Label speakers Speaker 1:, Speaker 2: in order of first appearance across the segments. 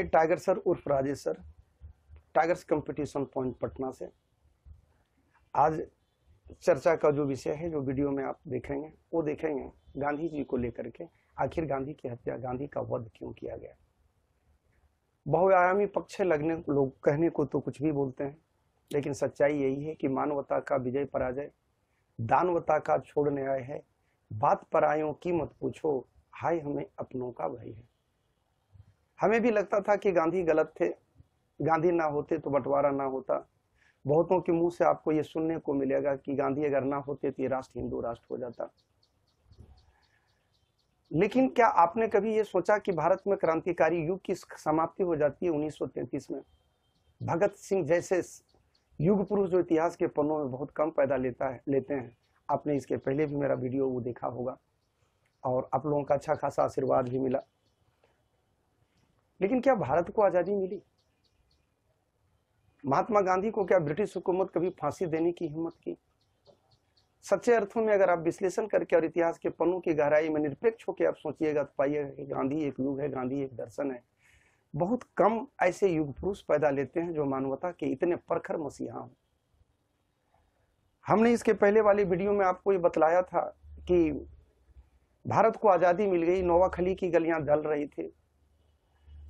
Speaker 1: Tiger sir उर्फ Rajesh sir, tigers competition point Patna से। आज चर्चा का जो विषय है, जो वीडियो में आप देखेंगे, वो देखेंगे गांधी जी को लेकर के। आखिर गांधी की हत्या, गांधी का वध क्यों किया गया। बहुआयामी पक्ष लगने लोग कहने को तो कुछ भी बोलते हैं, लेकिन सच्चाई यही है कि मानवता का विजय पराजय, दानवता का छोड़ न्याय है। बात परायों की मत पूछो, हाय हमें अपनों का भय है। हमें भी लगता था कि गांधी गलत थे, गांधी ना होते तो बंटवारा ना होता। बहुतों के मुंह से आपको ये सुनने को मिलेगा कि गांधी अगर ना होते तो ये राष्ट्र हिंदू राष्ट्र हो जाता। लेकिन क्या आपने कभी ये सोचा कि भारत में क्रांतिकारी युग की समाप्ति हो जाती है 1933 में। भगत सिंह जैसे युग पुरुष जो इतिहास के पन्नों में बहुत कम पैदा लेते हैं। आपने इसके पहले भी मेरा वीडियो वो देखा होगा और आप लोगों का अच्छा खासा आशीर्वाद भी मिला। लेकिन क्या भारत को आजादी मिली? महात्मा गांधी को क्या ब्रिटिश हुकूमत कभी फांसी देने की हिम्मत की? सच्चे अर्थों में अगर आप विश्लेषण करके और इतिहास के पन्नों की गहराई में निरपेक्ष होकर आप सोचिएगा तो पाइएगा कि गांधी एक युग है, गांधी एक दर्शन है। बहुत कम ऐसे युग पुरुष पैदा लेते हैं जो मानवता के इतने प्रखर मसीहा हों। हमने इसके पहले वाले वीडियो में आपको ये बतलाया था कि भारत को आजादी मिल गई, नोवाखली की गलियां जल रही थी,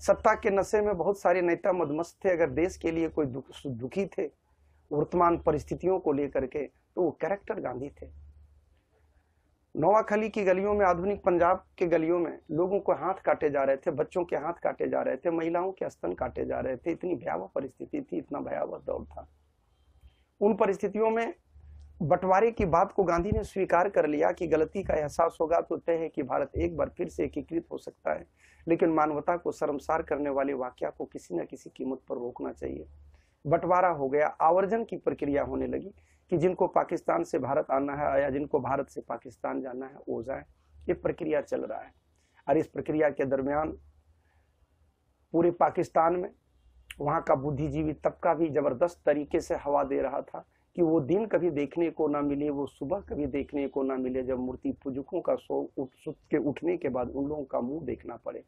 Speaker 1: सत्ता के नशे में बहुत सारे नेता मदमस्त थे। अगर देश के लिए कोई दुखी थे वर्तमान परिस्थितियों को लेकर के, तो वो कैरेक्टर गांधी थे। नोवाखली की गलियों में, आधुनिक पंजाब के गलियों में लोगों को हाथ काटे जा रहे थे, बच्चों के हाथ काटे जा रहे थे, महिलाओं के स्तन काटे जा रहे थे। इतनी भयावह परिस्थिति थी, इतना भयावह दौर था। उन परिस्थितियों में बंटवारे की बात को गांधी ने स्वीकार कर लिया कि गलती का एहसास होगा तो तय है कि भारत एक बार फिर से एकीकृत हो सकता है, लेकिन मानवता को शर्मसार करने वाले वाकया को किसी न किसी कीमत पर रोकना चाहिए। बंटवारा हो गया, आवर्जन की प्रक्रिया होने लगी कि जिनको पाकिस्तान से भारत आना है या जिनको भारत से पाकिस्तान जाना है वो जाए। ये प्रक्रिया चल रहा है और इस प्रक्रिया के दरमियान पूरे पाकिस्तान में वहां का बुद्धिजीवी तबका भी जबरदस्त तरीके से हवा दे रहा था कि वो दिन कभी देखने को ना मिले, वो सुबह कभी देखने को ना मिले जब मूर्ति पूजकों का सुत के उठने के बाद उन लोगों का मुंह देखना पड़े।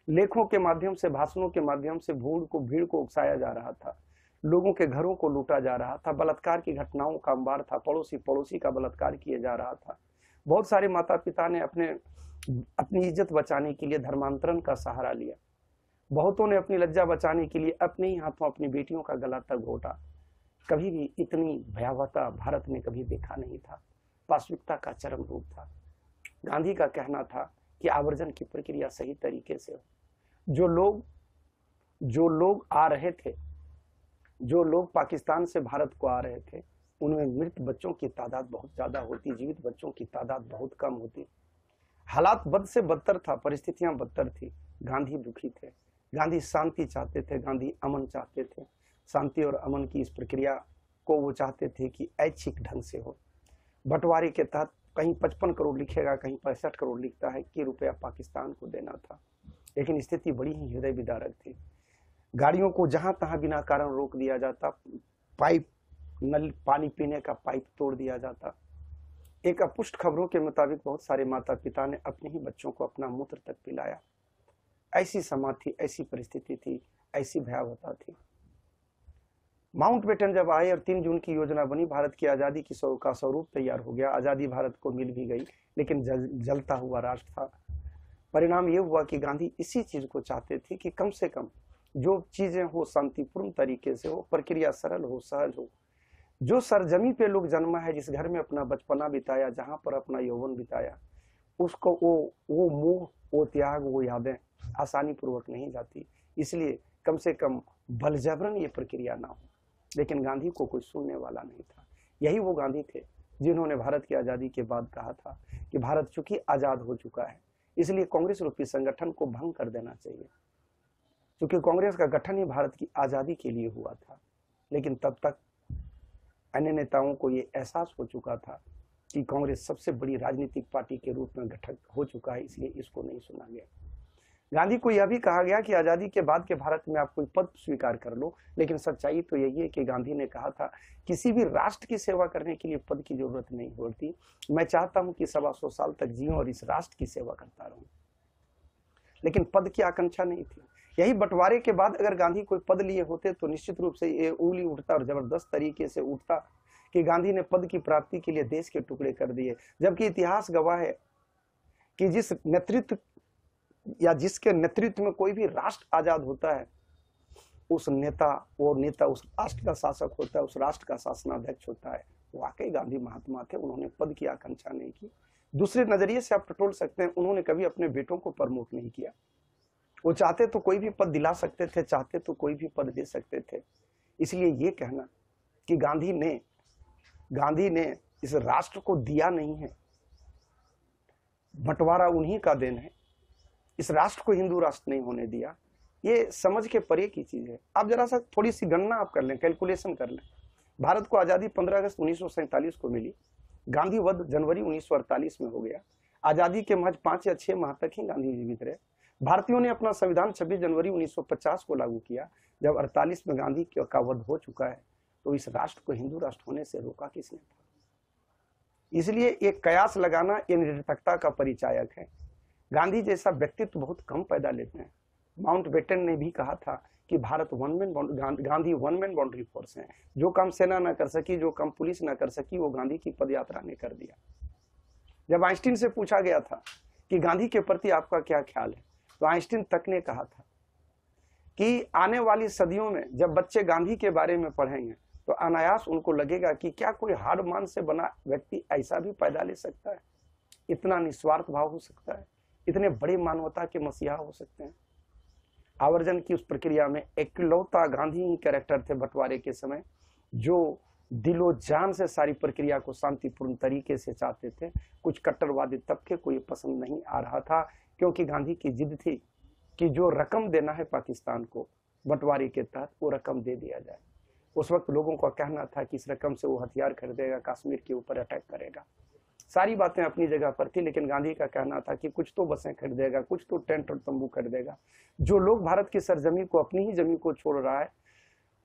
Speaker 1: लेखों के माध्यम से, भाषणों के माध्यम से भीड़ को उकसाया जा रहा था, लोगों के घरों को लूटा जा रहा था, बलात्कार की घटनाओं का अंबार था, पड़ोसी का बलात्कार किया जा रहा था। बहुत सारे माता पिता ने अपनी इज्जत बचाने के लिए धर्मांतरण का सहारा लिया। बहुतों ने अपनी लज्जा बचाने के लिए अपने ही हाथों अपनी बेटियों का गला तक घोटा। कभी भी इतनी भयावहता भारत ने कभी देखा नहीं था। पाशविकता का चरम रूप था। गांधी का कहना था कि आवर्जन की प्रक्रिया सही तरीके से हो। जो लोग आ रहे थे, जो लोग पाकिस्तान से भारत को आ रहे थे, उनमें मृत बच्चों की तादाद बहुत ज्यादा होती, जीवित बच्चों की तादाद बहुत कम होती। हालात बद से बदतर था, परिस्थितियां बदतर थी। गांधी दुखी थे, गांधी शांति चाहते थे, गांधी अमन चाहते थे। शांति और अमन की इस प्रक्रिया को वो चाहते थे कि ऐच्छिक ढंग से हो। बंटवारे के तहत कहीं 55 करोड़ लिखेगा, कहीं 65 करोड़ लिखता है कि रुपया पाकिस्तान को देना था। लेकिन स्थिति बड़ी ही हृदय विदारक थी। गाड़ियों को जहां तहां बिना कारण रोक दिया जाता, नल पानी पीने का पाइप तोड़ दिया जाता। एक अपुष्ट खबरों के मुताबिक बहुत सारे माता पिता ने अपने ही बच्चों को अपना मूत्र तक पिलाया। ऐसी समाज थी, ऐसी परिस्थिति थी, ऐसी भयावहता थी। माउंटबेटन जब आए और 3 जून की योजना बनी, भारत की आजादी की स्वरूप तैयार हो गया। आजादी भारत को मिल भी गई, लेकिन जलता हुआ राष्ट्र था। परिणाम यह हुआ कि गांधी इसी चीज को चाहते थे कि कम से कम जो चीजें हो शांतिपूर्ण तरीके से हो, प्रक्रिया सरल हो, सहज हो। जो सरजमी पे लोग जन्मा है, जिस घर में अपना बचपना बिताया, जहां पर अपना यौवन बिताया, उसको वो मोह, वो त्याग, वो यादें आसानी पूर्वक नहीं जाती। इसलिए कम से कम बलजबरन ये प्रक्रिया ना हो। लेकिन गांधी को कोई सुनने वाला नहीं था। यही वो गांधी थे जिन्होंने भारत की आजादी के बाद कहा था कि भारत चूंकि आजाद हो चुका है, इसलिए कांग्रेस रूपी संगठन को भंग कर देना चाहिए। क्योंकि कांग्रेस का गठन ही भारत की आजादी के लिए हुआ था। लेकिन तब तक अन्य नेताओं को ये एहसास हो चुका था कि कांग्रेस सबसे बड़ी राजनीतिक पार्टी के रूप में गठन हो चुका है, इसलिए इसको नहीं सुना गया। गांधी को यह भी कहा गया कि आजादी के बाद के भारत में आप कोई पद स्वीकार कर लो, लेकिन सच्चाई तो यही है कि गांधी ने कहा था किसी भी राष्ट्र की सेवा करने के लिए पद की जरूरत नहीं होती। मैं चाहता हूं कि 125 साल तक जीऊं और इस राष्ट्र की सेवा करता रहूं। लेकिन पद की आकांक्षा नहीं थी। यही बंटवारे के बाद अगर गांधी कोई पद लिए होते तो निश्चित रूप से ये उंगली उठता और जबरदस्त तरीके से उठता कि गांधी ने पद की प्राप्ति के लिए देश के टुकड़े कर दिए। जबकि इतिहास गवाह है कि जिस नेतृत्व या जिसके नेतृत्व में कोई भी राष्ट्र आजाद होता है, उस नेता उस राष्ट्र का शासक होता है, उस राष्ट्र का शासनाध्यक्ष होता है। वाकई गांधी महात्मा थे, उन्होंने पद की आकांक्षा नहीं की। दूसरे नजरिए से आप टटोल सकते हैं, उन्होंने कभी अपने बेटों को प्रमोट नहीं किया। वो चाहते तो कोई भी पद दिला सकते थे, चाहते तो कोई भी पद दे सकते थे। इसलिए ये कहना कि गांधी ने इस राष्ट्र को दिया नहीं है, बंटवारा उन्हीं का देन है, इस राष्ट्र को हिंदू राष्ट्र नहीं होने दिया, ये समझ के परे की चीज है। आप जरा सा थोड़ी सी गणना आप कर लें, कैलकुलेशन कर लें। भारत को आजादी 15 अगस्त 1947 को मिली, गांधी वध जनवरी 1948 में हो गया। आजादी के महज 5 या 6 माह तक ही गांधी जीवित रहे। भारतीयों ने अपना संविधान 26 जनवरी 1950 को लागू किया। जब 48 में गांधी का वध हो चुका है, तो इस राष्ट्र को हिंदू राष्ट्र होने से रोका किसने था? इसलिए एक कयास लगाना ये निरर्थकता का परिचायक है। गांधी जैसा व्यक्तित्व बहुत कम पैदा लेते हैं। माउंटबेटन ने भी कहा था कि Bharat Gandhi one man boundary force है। जो काम सेना ना कर सकी, जो काम पुलिस ना कर सकी, वो गांधी की पदयात्रा ने कर दिया। जब आइंस्टीन से पूछा गया था कि गांधी के प्रति आपका क्या ख्याल है, तो आइंस्टीन तक ने कहा था कि आने वाली सदियों में जब बच्चे गांधी के बारे में पढ़ेंगे तो अनायास उनको लगेगा कि क्या कोई हाड़ मान से बना व्यक्ति ऐसा भी पैदा ले सकता है, इतना निस्वार्थ भाव हो सकता है, इतने बड़े मानवता के मसीहा हो सकते हैं। आवर्जन की उस प्रक्रिया में इकलौता गांधी ही कैरेक्टर थे बंटवारे के समय, जो दिलो जान से सारी प्रक्रिया को शांतिपूर्ण तरीके से चाहते थे। कुछ कट्टरवादी तबके को ये पसंद नहीं आ रहा था, क्योंकि गांधी की जिद थी कि जो रकम देना है पाकिस्तान को बंटवारे के तहत, वो रकम दे दिया जाए। उस वक्त लोगों का कहना था कि इस रकम से वो हथियार खरीदेगा, कश्मीर के ऊपर अटैक करेगा। सारी बातें अपनी जगह पर थी, लेकिन गांधी का कहना था कि कुछ तो बसें खरीदेगा, कुछ तो टेंट और तंबू खरीदेगा। जो लोग भारत की सरजमी को, अपनी ही जमीन को छोड़ रहा है,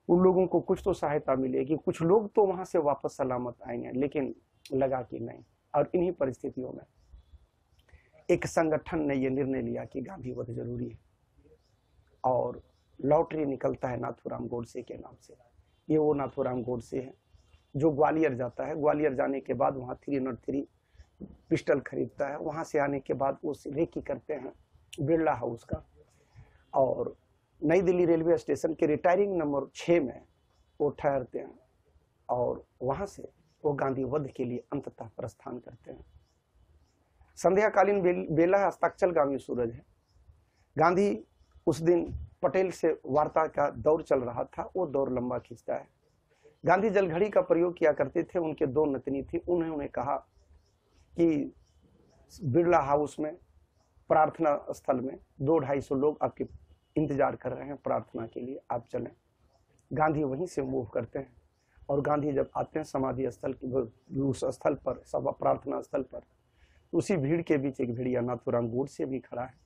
Speaker 1: उन लोगों को कुछ तो सहायता मिलेगी, कुछ लोग तो वहां से वापस सलामत आएंगे। लेकिन लगा कि नहीं। और इन्हीं परिस्थितियों में एक संगठन ने यह निर्णय लिया कि गांधी वध जरूरी है, और लॉटरी निकलता है नाथूराम गोडसे के नाम से। ये वो नाथूराम गोडसे है जो ग्वालियर जाता है। ग्वालियर जाने के बाद वहाँ 303 पिस्टल खरीदता है। वहाँ से आने के बाद वो रेकी करते हैं बिरला हाउस का, और नई दिल्ली रेलवे स्टेशन के रिटायरिंग नंबर 6 में वो ठहरते हैं, और वहाँ से वो गांधी वध के लिए अंततः प्रस्थान करते हैं। संध्याकालीन बेला अस्ताचलगामी सूरज है। गांधी उस दिन पटेल से वार्ता का दौर चल रहा था, वो दौर लंबा खींचता है। गांधी जलघड़ी का प्रयोग किया करते थे। उनके 2 नतनी थी। उन्होंने कहा कि बिरला हाउस में प्रार्थना स्थल में 200-250 लोग आपके इंतजार कर रहे हैं प्रार्थना के लिए, आप चलें। गांधी वहीं से मूव करते हैं, और गांधी जब आते हैं समाधि स्थल उस स्थल पर, सभा प्रार्थना स्थल पर, उसी भीड़ के बीच एक भेड़िया नाथूराम गोडसे भी खड़ा है,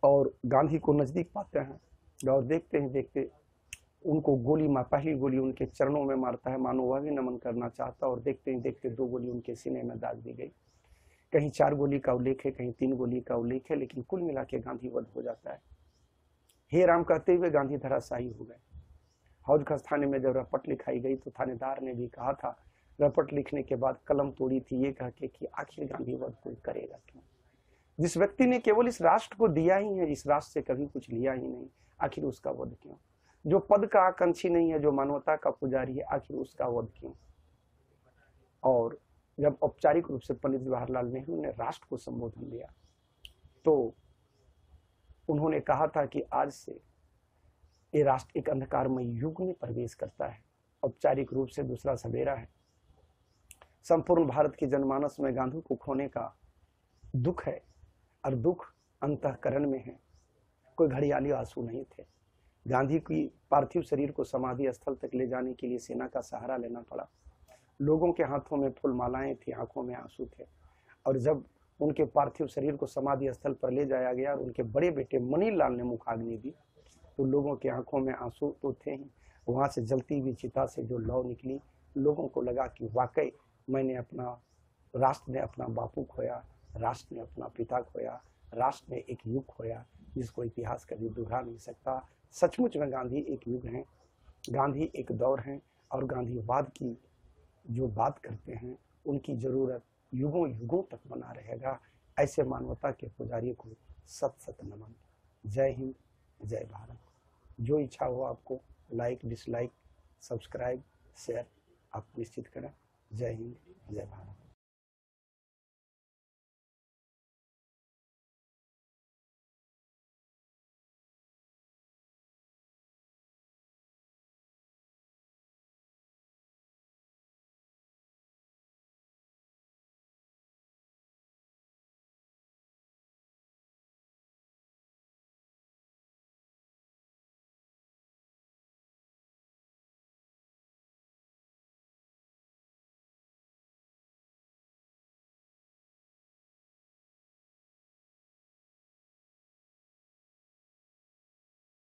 Speaker 1: और गांधी को नजदीक पाते हैं, और देखते ही देखते उनको गोली पहली गोली उनके चरणों में मारता है, मानो वह भी नमन करना चाहता, और देखते ही देखते 2 गोली उनके सीने में दाग दी गई। कहीं 4 गोली का उल्लेख है, कहीं 3 गोली का उल्लेख है, लेकिन कुल मिला के गांधी वध हो जाता है। हे राम कहते हुए गांधी धराशायी हो गए। हौज खस थाने में जब रपट लिखाई गई तो थानेदार ने भी कहा था, रपट लिखने के बाद कलम तोड़ी थी ये कह के कि आखिर गांधी वध कोई करेगा क्यों? जिस व्यक्ति ने केवल इस राष्ट्र को दिया ही है, इस राष्ट्र से कभी कुछ लिया ही नहीं, आखिर उसका वध क्यों? जो पद का आकांक्षी नहीं है, जो मानवता का पुजारी है, आखिर उसका वध क्यों? और जब औपचारिक रूप से पंडित जवाहरलाल नेहरू ने राष्ट्र को संबोधन दिया, तो उन्होंने कहा था कि आज से ये राष्ट्र एक अंधकारमय युग में प्रवेश करता है। औपचारिक रूप से दूसरा सवेरा है। संपूर्ण भारत की जनमानस में गांधी को खोने का दुख है, और दुख अंतःकरण में है। कोई घड़ियाली आंसू नहीं थे। गांधी की पार्थिव शरीर को समाधि स्थल तक ले जाने के लिए सेना का सहारा लेना पड़ा। लोगों के हाथों में फूलमालाएं थी, आंखों में आंसू थे, और जब उनके पार्थिव शरीर को समाधि स्थल पर ले जाया गया और उनके बड़े बेटे मणिलाल ने मुखाग्नि दी, तो लोगों के आंखों में आंसू तो थे ही, वहां से जलती हुई चिता से जो लौ निकली, लोगों को लगा कि वाकई मैंने राष्ट्र ने अपना बापू खोया, राष्ट्र ने अपना पिता खोया, राष्ट्र ने एक युग खोया, जिसको इतिहास कभी दोहरा नहीं सकता। सचमुच में गांधी एक युग हैं, गांधी एक दौर हैं, और गांधीवाद की जो बात करते हैं उनकी जरूरत युगों युगों तक बना रहेगा। ऐसे मानवता के पुजारी को सत सत नमन। जय हिंद, जय भारत। जो इच्छा हो आपको लाइक, डिसलाइक, सब्सक्राइब, शेयर आप निश्चित करें। जय हिंद, जय भारत।